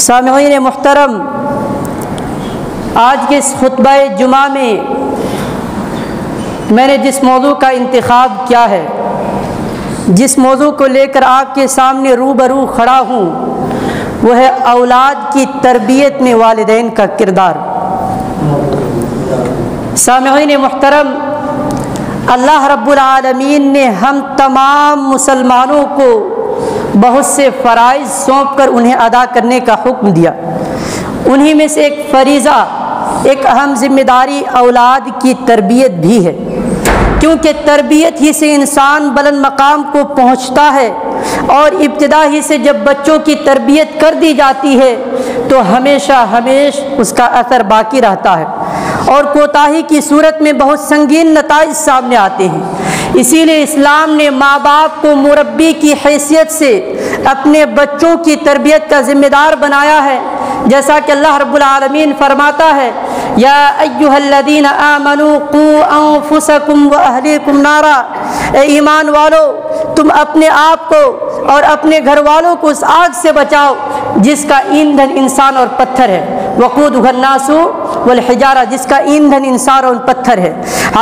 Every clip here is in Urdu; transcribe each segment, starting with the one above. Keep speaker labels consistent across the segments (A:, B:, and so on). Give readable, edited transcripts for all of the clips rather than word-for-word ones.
A: سامعین محترم، آج کے اس خطبہ جمعہ میں میں نے جس موضوع کا انتخاب کیا ہے، جس موضوع کو لے کر آپ کے سامنے روبرو کھڑا ہوں، وہ ہے اولاد کی تربیت میں والدین کا کردار۔ سامعین محترم، اللہ رب العالمین نے ہم تمام مسلمانوں کو بہت سے فرائض سونپ کر انہیں ادا کرنے کا حکم دیا۔ انہی میں سے ایک فریضہ، ایک اہم ذمہ داری اولاد کی تربیت بھی ہے، کیونکہ تربیت ہی سے انسان بلند مقام کو پہنچتا ہے، اور ابتدا ہی سے جب بچوں کی تربیت کر دی جاتی ہے تو ہمیشہ اس کا اثر باقی رہتا ہے، اور کوتاہی کی صورت میں بہت سنگین نتائج سامنے آتے ہیں۔ اسی لیے اسلام نے ماں باپ کو مربی کی حیثیت سے اپنے بچوں کی تربیت کا ذمہ دار بنایا ہے، جیسا کہ اللہ رب العالمین فرماتا ہے، یا ایھا الذین آمنوا قوا انفسکم واہلیکم نارا، اے ایمان والو تم اپنے آپ کو اور اپنے گھر والوں کو اس آگ سے بچاؤ جس کا ایندھن انسان اور پتھر ہے، وقودھا الناس والحجارہ، جس کا ایندھن انسان اور پتھر ہے،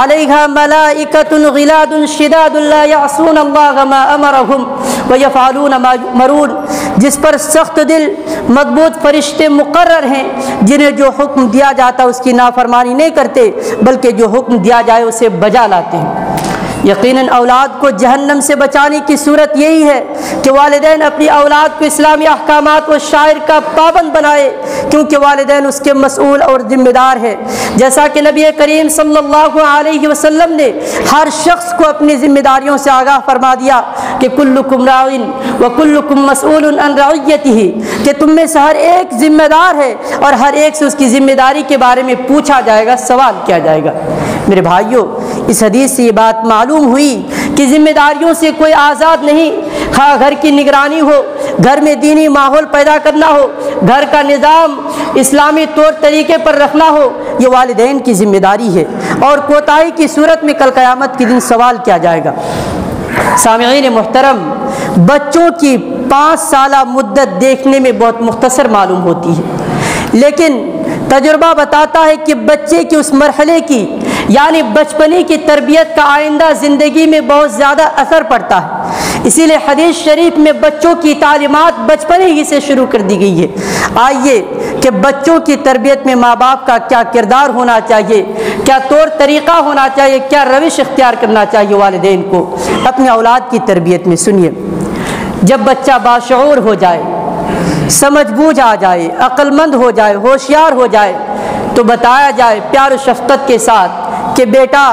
A: علیہا ملائکۃ غلاد شداد لا یعصون اللہ ما امرہم ویفعلون ما یؤمرون، جس پر سخت دل مضبوط فرشتے مقرر ہیں، جنہیں جو حکم دیا جاتا ہے اس کی نافرمانی نہیں کرتے، بلکہ جو حکم دیا جائے اسے بجا لاتے ہیں۔ یقیناً اولاد کو جہنم سے بچانے کی صورت یہی ہے کہ والدین اپنی اولاد کو اسلامی احکامات و شعائر کا پابند بنائے، کیونکہ والدین اس کے مسئول اور ذمہ دار ہیں۔ جیسا کہ نبی کریم صلی اللہ علیہ وسلم نے ہر شخص کو اپنی ذمہ داریوں سے آگاہ فرما دیا کہ کلکم راع وکلکم مسئول عن رعیتہ، کہ تم میں سے ہر ایک ذمہ دار ہے اور ہر ایک سے اس کی ذمہ داری کے بارے میں پوچھا جائے گا، سوال کیا جائے گا۔ میرے بھائیوں، اس حدیث سے یہ بات معلوم ہوئی کہ ذمہ داریوں سے کوئی آزاد نہیں، خواہ گھر کی نگرانی ہو، گھر میں دینی ماحول پیدا کرنا ہو، گھر کا نظام اسلامی طور طریقے پر رکھنا ہو، یہ والدین کی ذمہ داری ہے، اور کوتاہی کی صورت میں کل قیامت کے دن سوال کیا جائے گا۔ سامعین محترم، بچوں کی 5 سالہ مدت دیکھنے میں بہت مختصر معلوم ہوتی ہے، لیکن تجربہ بتاتا ہے کہ بچے کے اس مرحلے کی یعنی بچپنی کی تربیت کا آئندہ زندگی میں بہت زیادہ اثر پڑتا ہے۔ اسی لیے حدیث شریف میں بچوں کی تعلیمات بچپنے ہی سے شروع کر دی گئی ہے۔ آئیے کہ بچوں کی تربیت میں ماں باپ کا کیا کردار ہونا چاہیے، کیا طور طریقہ ہونا چاہیے، کیا روش اختیار کرنا چاہیے والدین کو اپنے اولاد کی تربیت میں۔ سنیے، جب بچہ باشعور ہو جائے، سمجھ بوجھ آ جائے، عقل مند ہو جائے، ہوشیار ہو جائے، تو بتایا جائے پیار و شفقت کے ساتھ کہ بیٹا،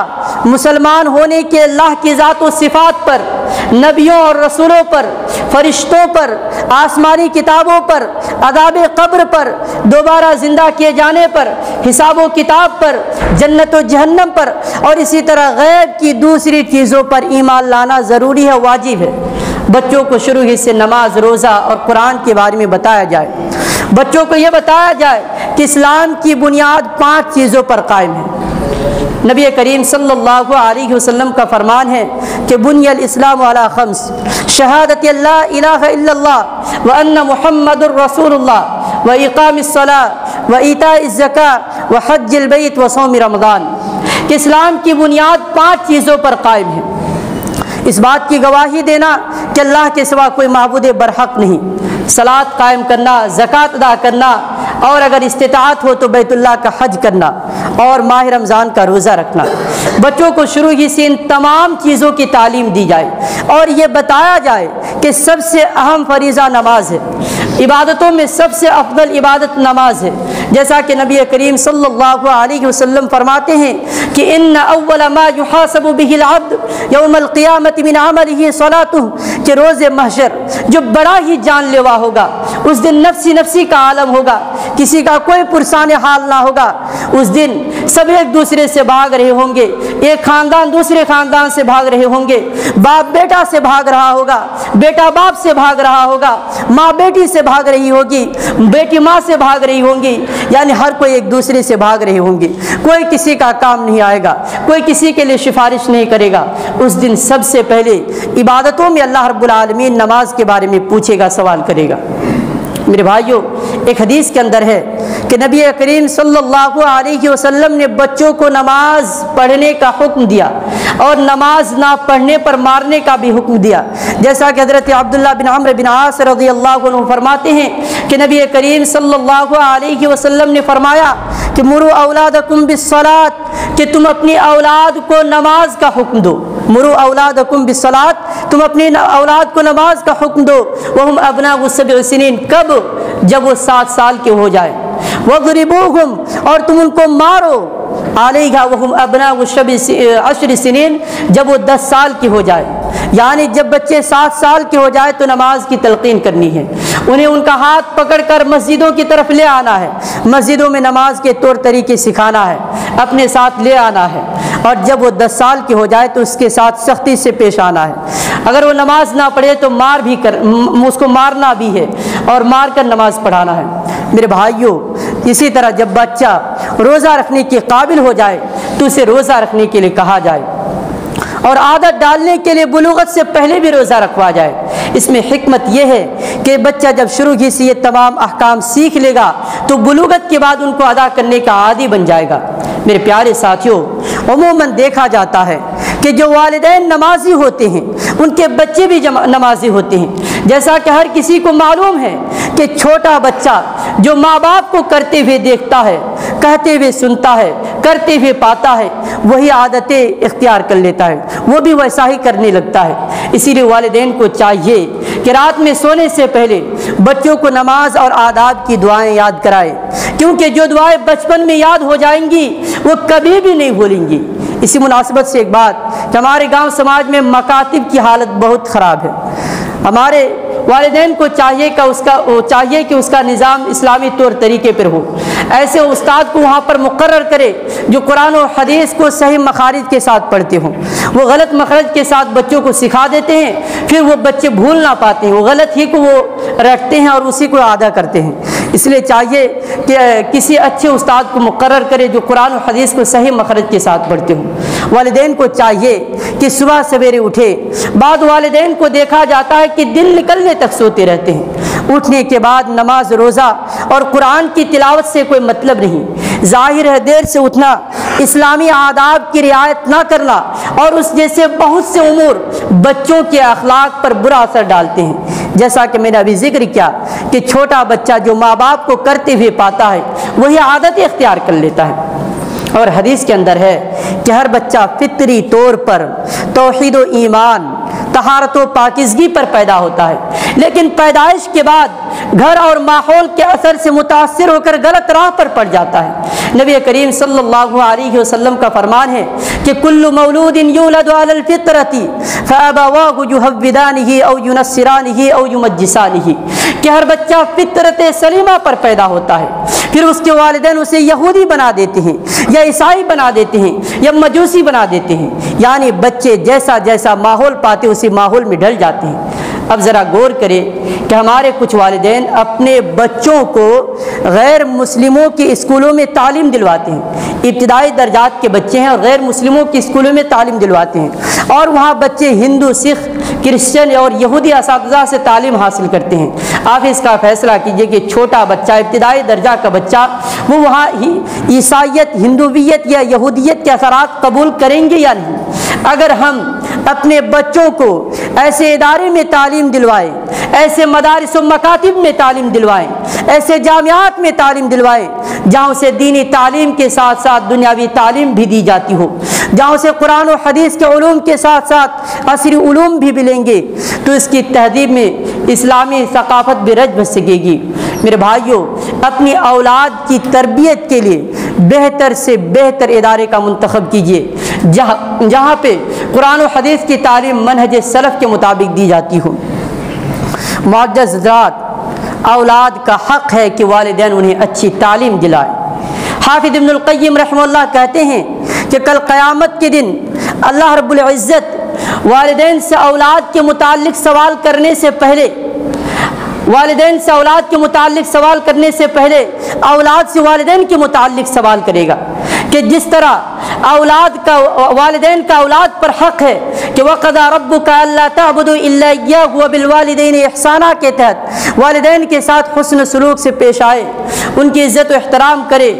A: مسلمان ہونے کے اللہ کی ذات و صفات پر، نبیوں اور رسولوں پر، فرشتوں پر، آسمانی کتابوں پر، عذاب قبر پر، دوبارہ زندہ کیے جانے پر، حساب و کتاب پر، جنت و جہنم پر، اور اسی طرح غیب کی دوسری چیزوں پر ایمان لانا ضروری ہے، واجب ہے۔ بچوں کو شروع ہی سے نماز، روزہ اور قرآن کے بارے میں بتایا جائے۔ بچوں کو یہ بتایا جائے کہ اسلام کی بنیاد 5 چیزوں پر قائم ہے۔ نبی کریم صلی اللہ علیہ وسلم کا فرمان ہے کہ بنی الاسلام علی 5، شہادت لا الہ الا اللہ وان محمد الرسول اللہ واقام الصلاۃ وایتاء الزکاۃ وحج البیت وصوم رمضان، کہ اسلام کی بنیاد 5 چیزوں پر قائم ہے۔ اس بات کی گواہی دینا کہ اللہ کے سوا کوئی معبود برحق نہیں، صلاۃ قائم کرنا، زکوٰۃ ادا کرنا، اور اگر استطاعت ہو تو بیت اللہ کا حج کرنا، اور ماہ رمضان کا روزہ رکھنا۔ بچوں کو شروع ہی سے ان تمام چیزوں کی تعلیم دی جائے، اور یہ بتایا جائے کہ سب سے اہم فریضہ نماز ہے، عبادتوں میں سب سے افضل عبادت نماز ہے، جیسا کہ نبی کریم صلی اللہ علیہ وسلم فرماتے ہیں کہ ان اول ما یحاسب به العبد یوم القیامت من عمله صلاته، کہ روز محشر جو بڑا ہی جان لیوا ہوگا، اس دن نفسی نفسی کا عالم ہوگا، کسی کا کوئی پرسان حال نہ ہوگا۔ اس دن سب ایک دوسرے سے بھاگ رہے ہوں گے، ایک خاندان دوسرے خاندان سے بھاگ رہے ہوں گے، باپ بیٹا سے بھاگ رہا ہوگا، بیٹا باپ سے بھاگ رہا ہوگا، ماں بیٹی سے بھاگ رہی ہوگی، بیٹی ماں سے بھاگ رہی ہوں گی، یعنی ہر کوئی ایک دوسرے سے بھاگ رہے ہوں گے، کوئی کسی کا کام نہیں آئے گا، کوئی کسی کے لیے سفارش نہیں کرے گا۔ اس دن سب سے پہلے عبادتوں میں اللہ رب العالمین نماز کے بارے میں پوچھے گا، سوال کرے گا۔ میرے بھائیوں، ایک حدیث کے اندر ہے کہ نبی کریم صلی اللہ علیہ وسلم نے بچوں کو نماز پڑھنے کا حکم دیا اور نماز نہ پڑھنے پر مارنے کا بھی حکم دیا، جیسا کہ حضرت عبداللہ بن عمرو بن عاص رضی اللہ عنہ فرماتے ہیں کہ نبی کریم صلی اللہ علیہ وسلم نے فرمایا کہ مروا اولادکم بالصلاۃ، کہ تم اپنی اولاد کو نماز کا حکم دو، مروا اولادکم بالصلاۃ، تم اپنی اولاد کو نماز کا حکم دو، وہم ابناء 7 سنین، کب؟ جب وہ 7 سال کے ہو جائے، وَضْرِبُوهُمْ، اور تم ان کو مارو، عَلَيْهَا وَهُمْ أَبْنَاءُ 10 سنین، جب وہ 10 سال کے ہو جائے، یعنی جب بچے 7 سال کے ہو جائے تو نماز کی تلقین کرنی ہے، انہیں ان کا ہاتھ پکڑ کر مسجدوں کی طرف لے آنا ہے، مسجدوں میں نماز کے طور طریقے سکھانا ہے، اپنے ساتھ لے آنا ہے، اور جب وہ 10 سال کے ہو جائے تو اس کے ساتھ سختی سے پیش آنا ہے، اگر وہ نماز نہ پڑھے تو اس کو مارنا بھی ہے اور مار کر نماز پڑھانا ہے۔ میرے بھائیوں، اسی طرح جب بچہ روزہ رکھنے کے قابل ہو جائے تو اسے روزہ رکھنے کے لیے کہا جائے، اور عادت ڈالنے کے لیے بلوغت سے پہلے بھی روزہ رکھوا جائے۔ اس میں حکمت یہ ہے کہ بچہ جب شروع ہی سے یہ تمام احکام سیکھ لے گا تو بلوغت کے بعد ان کو ادا کرنے کا عادی بن جائے گا۔ میرے پیارے ساتھیوں، عموماً دیکھا جاتا ہے کہ جو والدین نمازی ہوتے ہیں ان کے بچے بھی نمازی ہوتے ہیں، جیسا کہ ہر کسی کو معلوم ہے کہ چھوٹا بچہ جو ماں باپ کو کرتے ہوئے دیکھتا ہے، کہتے ہوئے سنتا ہے، کرتے ہوئے پاتا ہے، وہی عادتیں اختیار کر لیتا ہے، وہ بھی ویسا ہی کرنے لگتا ہے۔ اسی لیے والدین کو چاہیے کہ رات میں سونے سے پہلے بچوں کو نماز اور آداب کی دعائیں یاد کرائے، کیونکہ جو دعائیں بچپن میں یاد ہو جائیں گی وہ کبھی بھی نہیں بھولیں گی۔ اسی مناسبت سے ایک بات کہ ہمارے گاؤں سماج میں مکاتب کی حالت بہت خراب ہے۔ ہمارے والدین کو چاہیے کہ اس کا نظام اسلامی طور طریقے پر ہو، ایسے استاد کو وہاں پر مقرر کرے جو قرآن و حدیث کو صحیح مخارج کے ساتھ پڑھتے ہوں۔ وہ غلط مخرج کے ساتھ بچوں کو سکھا دیتے ہیں، پھر وہ بچے بھول نہ پاتے ہیں، وہ غلط ہی کو وہ رٹتے ہیں اور اسی کو ادا کرتے ہیں۔ اس لیے چاہیے کہ کسی اچھے استاد کو مقرر کرے جو قرآن و حدیث کو صحیح مخرج کے ساتھ پڑھتے ہوں۔ والدین کو چاہیے کہ صبح سویرے اٹھے۔ بعض والدین کو دیکھا جاتا ہے کہ دن نکلنے تک سوتے رہتے ہیں، اٹھنے کے بعد نماز، روزہ اور قرآن کی تلاوت سے کوئی مطلب نہیں۔ ظاہر ہے دیر سے اٹھنا، اسلامی آداب کی رعایت نہ کرنا اور اس جیسے بہت سے امور بچوں کے اخلاق پر برا اثر ڈالتے ہیں۔ جیسا کہ میں نے ابھی ذکر کیا کہ چھوٹا بچہ جو ماں باپ کو کرتے ہوئے پاتا ہے وہی عادت اختیار کر لیتا ہے۔ اور حدیث کے اندر ہے کہ ہر بچہ فطری طور پر توحید و ایمان، طہارت و پاکیزگی پر پیدا ہوتا ہے، لیکن پیدائش کے بعد گھر اور ماحول کے اثر سے متاثر ہو کر غلط راہ پر پڑ جاتا ہے۔ نبی کریم صلی اللہ علیہ وسلم کا فرمان ہے کہ کل مولود یولد علی الفطرۃ فابواہ یہودانہ او ینصرانہ او یمجسانہ، کہ ہر بچہ فطرت سلیمہ پر پیدا ہوتا ہے، پھر اس کے والدین اسے یہودی بنا دیتے ہیں یا عیسائی بنا دیتے ہیں یا مجوسی بنا دیتے ہیں، یعنی بچے جیسا جیسا ماحول پاتے اسی ماحول میں ڈھل جاتے ہیں۔ اب ذرا غور کریں کہ ہمارے کچھ والدین اپنے بچوں کو غیر مسلموں کے اسکولوں میں تعلیم دلواتے ہیں، ابتدائی درجات کے بچے ہیں اور غیر مسلموں کے اسکولوں میں تعلیم دلواتے ہیں، اور وہاں بچے ہندو، سکھ، کرسچن اور یہودی اساتذہ سے تعلیم حاصل کرتے ہیں۔ آپ اس کا فیصلہ کیجئے کہ چھوٹا بچہ، ابتدائی درجہ کا بچہ، وہ وہاں عیسائیت، ہندویت یا یہودیت کے اثرات قبول کریں گے یا نہیں؟ اگر ہم اپنے بچوں کو ایسے ادارے میں تعلیم دلوائیں، ایسے مدارس و مکاتب میں تعلیم دلوائیں، ایسے جامعات میں تعلیم دلوائیں جہاں اسے دینی تعلیم کے ساتھ ساتھ دنیاوی تعلیم بھی دی جاتی ہو، جہاں اسے قرآن و حدیث کے علوم کے ساتھ ساتھ عصری علوم بھی ملیں گے، تو اس کی تہذیب میں اسلامی ثقافت بھی رچ بس سکے گی۔ میرے بھائیوں، اپنی اولاد کی تربیت کے لیے بہتر سے بہتر ادارے کا منتخب کیجیے جہاں پہ قرآن و حدیث کی تعلیم منہج سلف کے مطابق دی جاتی ہو۔ معزز حضرات، اولاد کا حق ہے کہ والدین انہیں اچھی تعلیم دلائیں۔ حافظ ابن القیم رحمہ اللہ کہتے ہیں کہ کل قیامت کے دن اللہ رب العزت والدین سے اولاد کے متعلق سوال کرنے سے پہلے اولاد سے والدین کے متعلق سوال کرے گا کہ جس طرح اولاد کا والدین کا اولاد پر حق ہے کہ وَقَضَىٰ رَبُّكَ أَلَّا تَعْبُدُوا إِلَّا إِيَّاهُ وَبِالْوَالِدَيْنِ إِحْسَانًا کے تحت والدین کے ساتھ حسن سلوک سے پیش آئے، ان کی عزت و احترام کرے،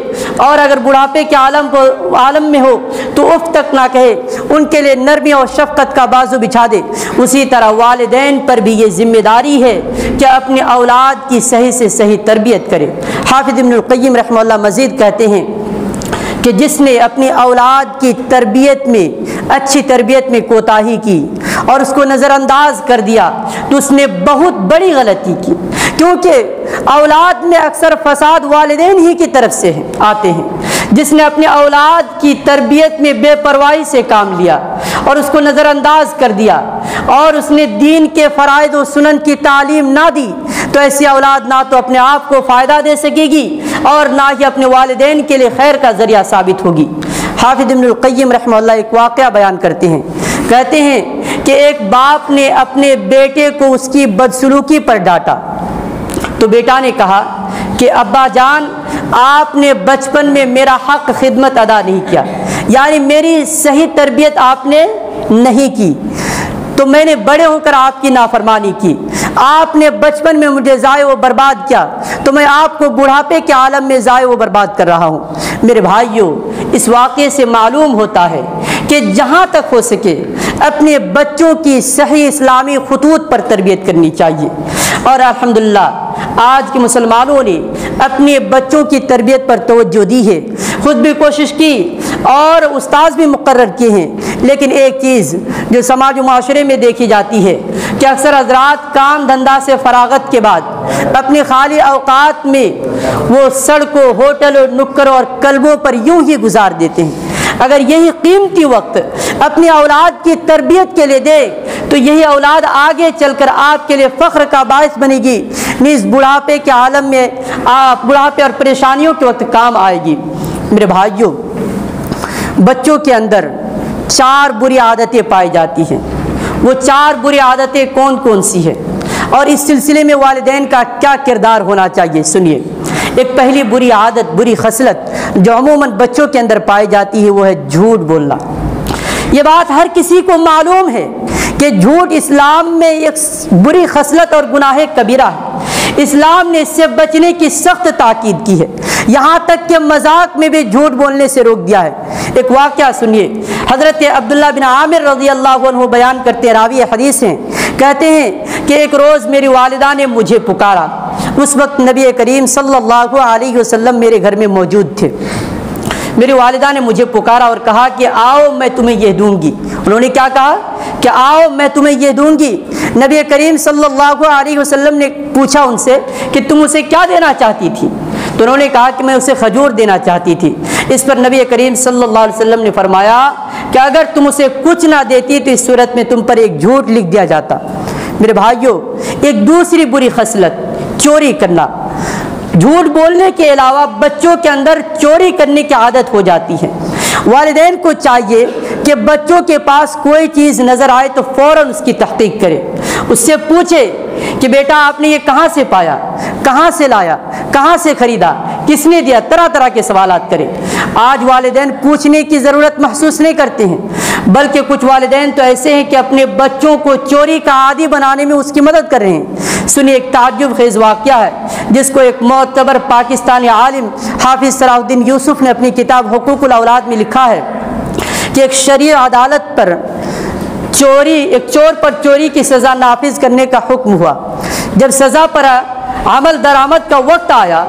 A: اور اگر بڑھاپے کے عالم میں ہو تو اف تک نہ کہے، ان کے لیے نرمی اور شفقت کا بازو بچھا دے۔ اسی طرح والدین پر بھی یہ ذمہ داری ہے کہ اپنے اولاد کی صحیح سے صحیح تربیت کرے۔ حافظ ابن القیم رحمہ اللہ مزید کہتے ہیں کہ جس نے اپنی اولاد کی تربیت میں، اچھی تربیت میں کوتاہی کی اور اس کو نظر انداز کر دیا تو اس نے بہت بڑی غلطی کی، کیونکہ اولاد میں اکثر فساد والدین ہی کی طرف سے آتے ہیں۔ جس نے اپنے اولاد کی تربیت میں بے پرواہی سے کام لیا اور اس کو نظر انداز کر دیا اور اس نے دین کے فرائض و سنن کی تعلیم نہ دی، تو ایسی اولاد نہ تو اپنے آپ کو فائدہ دے سکے گی اور نہ ہی اپنے والدین کے لیے خیر کا ذریعہ ثابت ہوگی۔ حافظ ابن القیم رحمہ اللہ ایک واقعہ بیان کرتے ہیں، کہتے ہیں کہ ایک باپ نے اپنے بیٹے کو اس کی بدسلوکی پر ڈانٹا تو بیٹا نے کہا کہ ابا جان، آپ نے بچپن میں میرا حق خدمت ادا نہیں کیا، یعنی میری صحیح تربیت آپ نے نہیں کی، تو میں نے بڑے ہو کر آپ کی نافرمانی کی۔ آپ نے بچپن میں مجھے ضائع و برباد کیا تو میں آپ کو بڑھاپے کے عالم میں ضائع و برباد کر رہا ہوں۔ میرے بھائیوں، اس واقعے سے معلوم ہوتا ہے کہ جہاں تک ہو سکے اپنے بچوں کی صحیح اسلامی خطوط پر تربیت کرنی چاہیے، اور الحمدللہ آج کے مسلمانوں نے اپنے بچوں کی تربیت پر توجہ دی ہے، خود بھی کوشش کی اور استاذ بھی مقرر کیے ہیں، لیکن ایک چیز جو سماج و معاشرے میں دیکھی جاتی ہے کہ اکثر حضرات کام دھندا سے فراغت کے بعد اپنے خالی اوقات میں وہ سڑکوں، ہوٹلوں، نکروں اور کلبوں پر یوں ہی گزار دیتے ہیں۔ اگر یہی قیمتی وقت اپنی اولاد کی تربیت کے لیے دے تو یہی اولاد آگے چل کر آپ کے لیے فخر کا باعث بنے گی، نیز بڑھاپے کے عالم میں بڑھاپے اور پریشانیوں کے وقت کام آئے گی۔ میرے بھائیوں، بچوں کے اندر 4 بری عادتیں پائی جاتی ہیں۔ وہ 4 بری عادتیں کون کون سی ہیں اور اس سلسلے میں والدین کا کیا کردار ہونا چاہیے؟ سنیے۔ ایک پہلی بری عادت، بری خصلت جو عموماً بچوں کے اندر پائی جاتی ہے وہ ہے جھوٹ بولنا۔ یہ بات ہر کسی کو معلوم ہے کہ جھوٹ اسلام میں ایک بری خصلت اور گناہ کبیرہ ہے۔ اسلام نے اس سے بچنے کی سخت تاکید کی ہے، یہاں تک کہ مذاق میں بھی جھوٹ بولنے سے روک دیا ہے۔ ایک واقعہ سنیے۔ حضرت عبداللہ بن عامر رضی اللہ عنہ بیان کرتے ہیں، راوی حدیث ہیں، کہتے ہیں کہ ایک روز میری والدہ نے مجھے پکارا۔ اس وقت نبی کریم صلی اللہ علیہ وسلم میرے گھر میں موجود تھے۔ میری والدہ نے مجھے پکارا اور کہا کہ آؤ میں تمہیں یہ دوں گی۔ انہوں نے کیا کہا کہ آؤ میں تمہیں یہ دوں گی۔ نبی کریم صلی اللہ علیہ وسلم نے پوچھا ان سے کہ تم اسے کیا دینا چاہتی تھی؟ تو انہوں نے کہا کہ میں اسے کھجور دینا چاہتی تھی۔ اس پر نبی کریم صلی اللہ علیہ وسلم نے فرمایا کہ اگر تم اسے کچھ نہ دیتی تو اس صورت میں تم پر ایک جھوٹ لکھ دیا جاتا۔ میرے بھائیوں، ایک دوسری بری خصلت چوری کرنا۔ جھوٹ بولنے کے علاوہ بچوں کے اندر چوری کرنے کی عادت ہو جاتی ہے۔ والدین کو چاہیے کہ بچوں کے پاس کوئی چیز نظر آئے تو فوراً اس کی تحقیق کرے، اس سے پوچھے کہ بیٹا آپ نے یہ کہاں سے پایا، کہاں سے لایا، کہاں سے خریدا، کس نے دیا، طرح طرح کے سوالات کرے۔ آج والدین پوچھنے کی ضرورت محسوس نہیں کرتے ہیں، بلکہ کچھ والدین تو ایسے ہیں کہ اپنے بچوں کو چوری کا عادی بنانے میں اس کی مدد کر رہے ہیں۔ سنیے، ایک تعجب خیز واقعہ ہے جس کو ایک معتبر پاکستانی عالم حافظ صلاح الدین یوسف نے اپنی کتاب حقوق الاولاد میں لکھا ہے کہ ایک شرعی عدالت پر ایک چور پر چوری کی سزا نافذ کرنے کا حکم ہوا۔ جب سزا پر عمل درآمد کا وقت آیا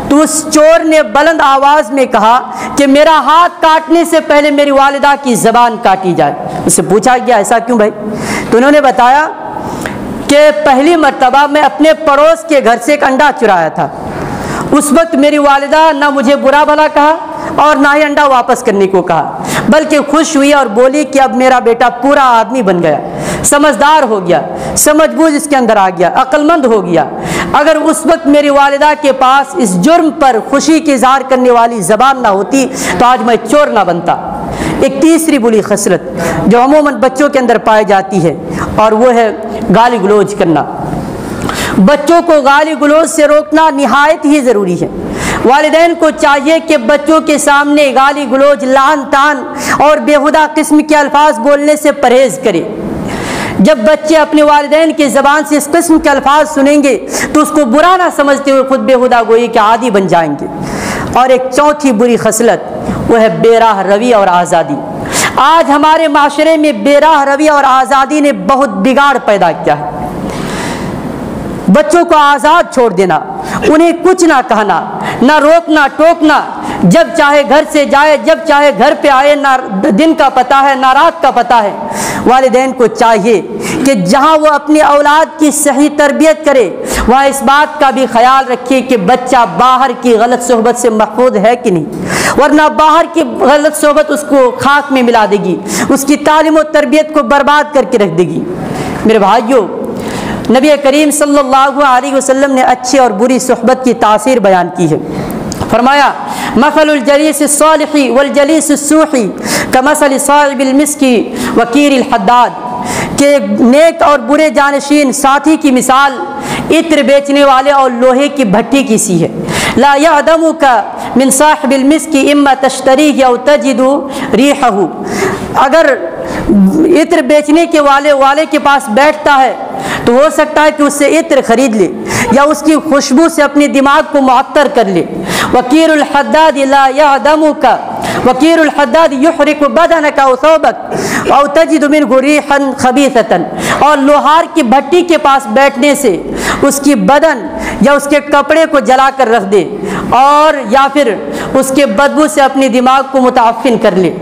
A: تو اس چور نے بلند آواز میں کہا کہ میرا ہاتھ کاٹنے سے پہلے میری والدہ کی زبان کاٹی جائے۔ اس سے پوچھا گیا ایسا کیوں بھائی؟ تو انہوں نے بتایا کہ پہلی مرتبہ میں اپنے پڑوس کے گھر سے ایک انڈا چرایا تھا، اس وقت میری والدہ نہ مجھے برا بھلا کہا اور نہ ہی انڈا واپس کرنے کو کہا، بلکہ خوش ہوئی اور بولی کہ اب میرا بیٹا پورا آدمی بن گیا، سمجھدار ہو گیا، سمجھ بوجھ اس کے اندر آ گیا، عقل مند ہو گیا۔ اگر اس وقت میری والدہ کے پاس اس جرم پر خوشی کی اظہار کرنے والی زبان نہ ہوتی تو آج میں چور نہ بنتا۔ ایک تیسری بری خصلت جو عموماً بچوں کے اندر پائی جاتی ہے اور وہ ہے گالی گلوچ کرنا۔ بچوں کو گالی گلوچ سے روکنا نہایت ہی ضروری ہے۔ والدین کو چاہیے کہ بچوں کے سامنے گالی گلوچ، لعن طعن اور بیہودہ قسم کے الفاظ بولنے سے پرہیز کرے۔ جب بچے اپنے والدین کی زبان سے اس قسم کے الفاظ سنیں گے تو اس کو برا نہ سمجھتے ہوئے خود بیہودہ گوئی کے عادی بن جائیں گے۔ اور ایک چوتھی بری خصلت وہ ہے بے راہ روی اور آزادی۔ آج ہمارے معاشرے میں بے راہ روی اور آزادی نے بہت بگاڑ پیدا کیا ہے۔ بچوں کو آزاد چھوڑ دینا، انہیں کچھ نہ کہنا، نہ روکنا ٹوکنا، جب چاہے گھر سے جائے، جب چاہے گھر پہ آئے، نہ دن کا پتہ ہے نہ رات کا پتہ ہے۔ والدین کو چاہیے کہ جہاں وہ اپنی اولاد کی صحیح تربیت کرے وہاں اس بات کا بھی خیال رکھے کہ بچہ باہر کی غلط صحبت سے محفوظ ہے کہ نہیں، ورنہ باہر کی غلط صحبت اس کو خاک میں ملا دے گی، اس کی تعلیم و تربیت کو برباد کر کے رکھ دے گی۔ میرے بھائیوں، نبی کریم صلی اللہ علیہ وسلم نے اچھی اور بری صحبت کی تاثیر بیان کی ہے۔ فرمایا مثل الجلیس الصالح والجلیس السوء کمثل صاحب المسک وکیر الحداد، کہ نیک اور برے جانشین ساتھی کی مثال عطر بیچنے والے اور لوہے کی بھٹی کی سی ہے۔ لا یعدمک من صاحب المسک اما تشتریہ او تجد ریحہ، اگر عطر بیچنے کے والے کے پاس بیٹھتا ہے تو ہو سکتا ہے کہ اس سے عطر خرید لے یا اس کی خوشبو سے اپنے دماغ کو معطر کر لے۔ وکیر الحداد لا یعدمک، وکیر الحداد یحرق بدنک او ثوبک او تجد منہ ریحا خبیثۃ، اور لوہار کی بھٹی کے پاس بیٹھنے سے اس کی بدن یا اس کے کپڑے کو جلا کر رکھ دے اور یا پھر اس کے بدبو سے اپنے دماغ کو متعفن کر لے،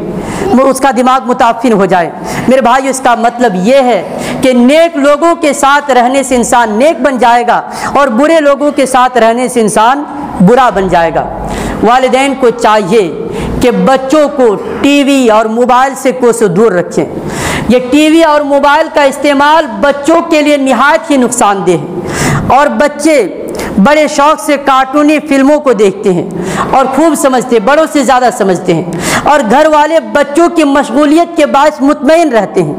A: اس کا دماغ متعفن ہو جائے۔ میرے بھائی، اس کا مطلب یہ ہے کہ نیک لوگوں کے ساتھ رہنے سے انسان نیک بن جائے گا اور برے لوگوں کے ساتھ رہنے سے انسان برا بن جائے گا۔ والدین کو چاہیے کہ بچوں کو ٹی وی اور موبائل سے کوسوں دور رکھیں۔ یہ ٹی وی اور موبائل کا استعمال بچوں کے لیے نہایت ہی نقصان دہ ہے، اور بچے بڑے شوق سے کارٹونی فلموں کو دیکھتے ہیں اور خوب سمجھتے ہیں، بڑوں سے زیادہ سمجھتے ہیں، اور گھر والے بچوں کی مشغولیت کے باعث مطمئن رہتے ہیں،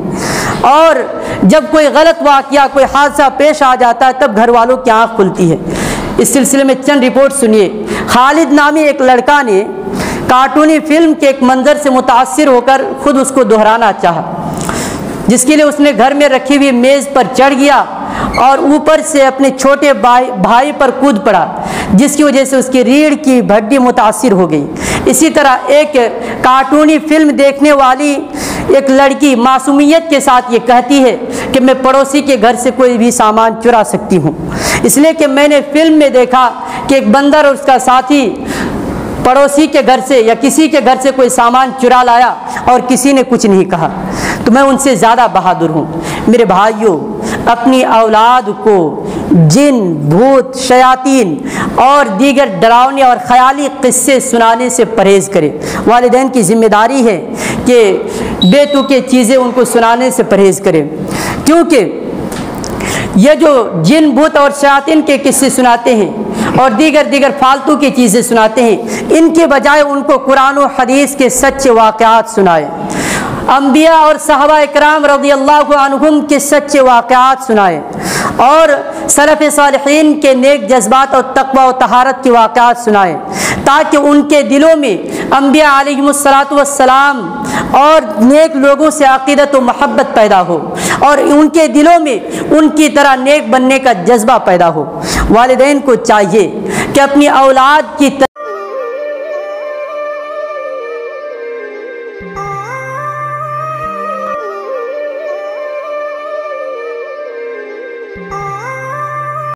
A: اور جب کوئی غلط واقعہ، کوئی حادثہ پیش آ جاتا ہے تب گھر والوں کی آنکھ کھلتی ہے۔ اس سلسلے میں چند رپورٹ سنیے۔ خالد نامی ایک لڑکا نے کارٹونی فلم کے ایک منظر سے متاثر ہو کر خود اس کو دہرانا چاہا، جس کے لیے اس نے گھر میں رکھی ہوئی میز پر چڑھ گیا اور اوپر سے اپنے چھوٹے بھائی پر کود پڑا، جس کی وجہ سے اس کی ریڑھ کی ہڈی متاثر ہو گئی۔ اسی طرح ایک کارٹونی فلم دیکھنے والی ایک لڑکی معصومیت کے ساتھ یہ کہتی ہے کہ میں پڑوسی کے گھر سے کوئی بھی سامان چرا سکتی ہوں، اس لیے کہ میں نے فلم میں دیکھا کہ ایک بندر اور اس کا ساتھی پڑوسی کے گھر سے یا کسی کے گھر سے کوئی سامان چرا لایا اور کسی نے کچھ نہیں کہا، تو میں ان سے زیادہ بہادر ہوں۔ میرے بھائیوں، اپنی اولاد کو جن، بھوت، شیاطین اور دیگر ڈراؤنے اور خیالی قصے سنانے سے پرہیز کریں۔ والدین کی ذمہ داری ہے کہ بے تکے چیزیں ان کو سنانے سے پرہیز کریں، کیونکہ یہ جو جن، بھوت اور شیاطین کے قصے سناتے ہیں اور دیگر فالتو کی چیزیں سناتے ہیں، ان کے بجائے ان کو قرآن و حدیث کے سچے واقعات سنائیں، انبیاء اور صحابہ اکرام رضی اللہ عنہم کے سچے واقعات سنائیں، اور سلف صالحین کے نیک جذبات اور تقوی و طہارت کے واقعات سنائیں، تاکہ ان کے دلوں میں انبیاء علیہم السلام اور نیک لوگوں سے عقیدت و محبت پیدا ہو، اور ان کے دلوں میں ان کی طرح نیک بننے کا جذبہ پیدا ہو۔ والدین کو چاہیے کہ اپنی اولاد کی